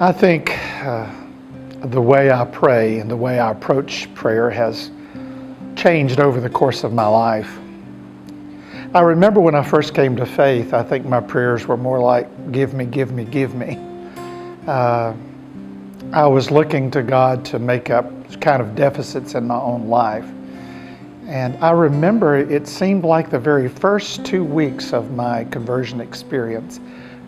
I think the way I pray and the way I approach prayer has changed over the course of my life. I remember when I first came to faith, I think my prayers were more like, give me, give me, give me. I was looking to God to make up kind of deficits in my own life. And I remember it seemed like the very first 2 weeks of my conversion experience,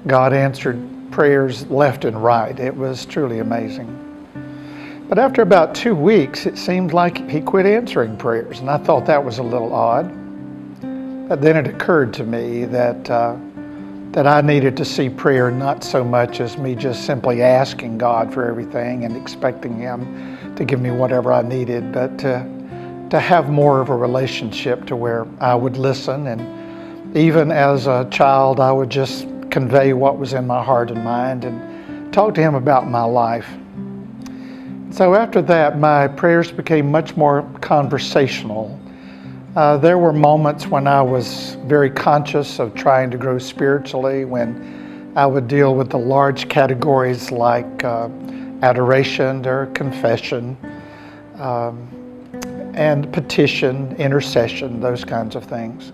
God answered prayers left and right. It was truly amazing. But after about 2 weeks, it seemed like He quit answering prayers, and I thought that was a little odd. But then it occurred to me that I needed to see prayer not so much as me just simply asking God for everything and expecting Him to give me whatever I needed, but to have more of a relationship to where I would listen, and even as a child, I would just convey what was in my heart and mind and talk to Him about my life. So after that, my prayers became much more conversational. There were moments when I was very conscious of trying to grow spiritually, when I would deal with the large categories like adoration or confession, and petition, intercession, those kinds of things.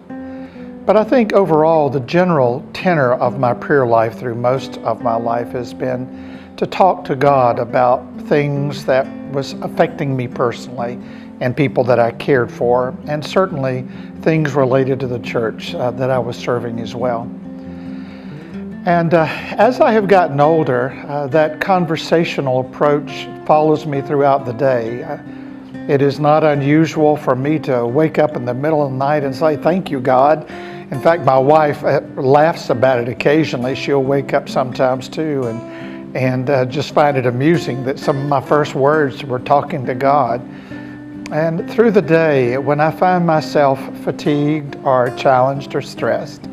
But I think overall, the general tenor of my prayer life through most of my life has been to talk to God about things that was affecting me personally and people that I cared for, and certainly things related to the church that I was serving as well. And as I have gotten older, that conversational approach follows me throughout the day. It is not unusual for me to wake up in the middle of the night and say, "Thank you, God." In fact, my wife laughs about it occasionally. She'll wake up sometimes too and just find it amusing that some of my first words were talking to God. And through the day, when I find myself fatigued or challenged or stressed,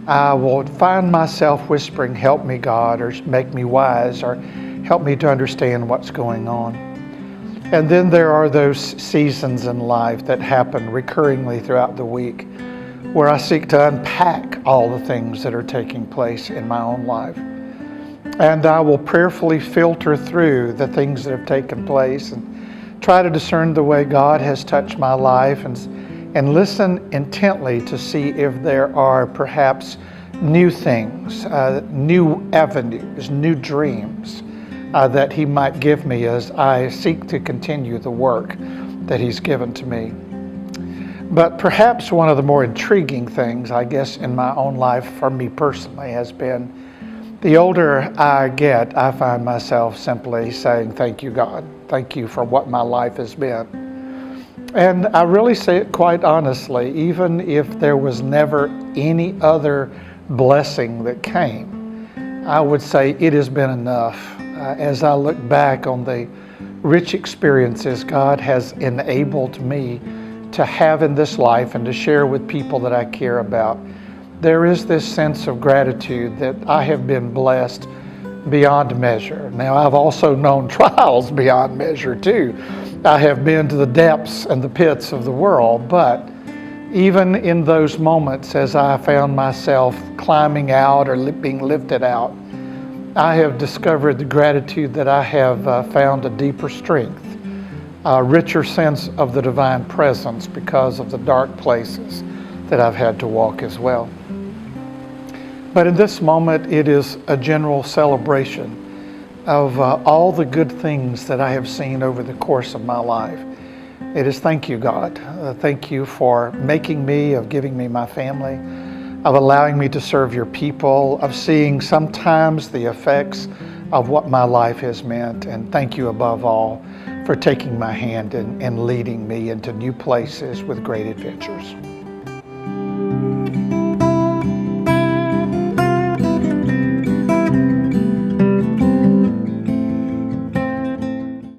I will find myself whispering, "Help me, God," or "Make me wise," or "Help me to understand what's going on." And then there are those seasons in life that happen recurringly throughout the week where I seek to unpack all the things that are taking place in my own life. And I will prayerfully filter through the things that have taken place and try to discern the way God has touched my life, and listen intently to see if there are perhaps new things, new avenues, new dreams that He might give me as I seek to continue the work that He's given to me. But perhaps one of the more intriguing things, I guess, in my own life for me personally has been, the older I get, I find myself simply saying, "Thank you, God. Thank you for what my life has been." And I really say it quite honestly, even if there was never any other blessing that came, I would say it has been enough. As I look back on the rich experiences God has enabled me to have in this life and to share with people that I care about, there is this sense of gratitude that I have been blessed beyond measure. Now, I've also known trials beyond measure too. I have been to the depths and the pits of the world, but even in those moments as I found myself climbing out or being lifted out, I have discovered the gratitude that I have found a deeper strength, a richer sense of the divine presence because of the dark places that I've had to walk as well. But in this moment, it is a general celebration of all the good things that I have seen over the course of my life. It is thank you, God. Thank you for making me, of giving me my family, of allowing me to serve your people, of seeing sometimes the effects of what my life has meant. And thank you above all for taking my hand and leading me into new places with great adventures.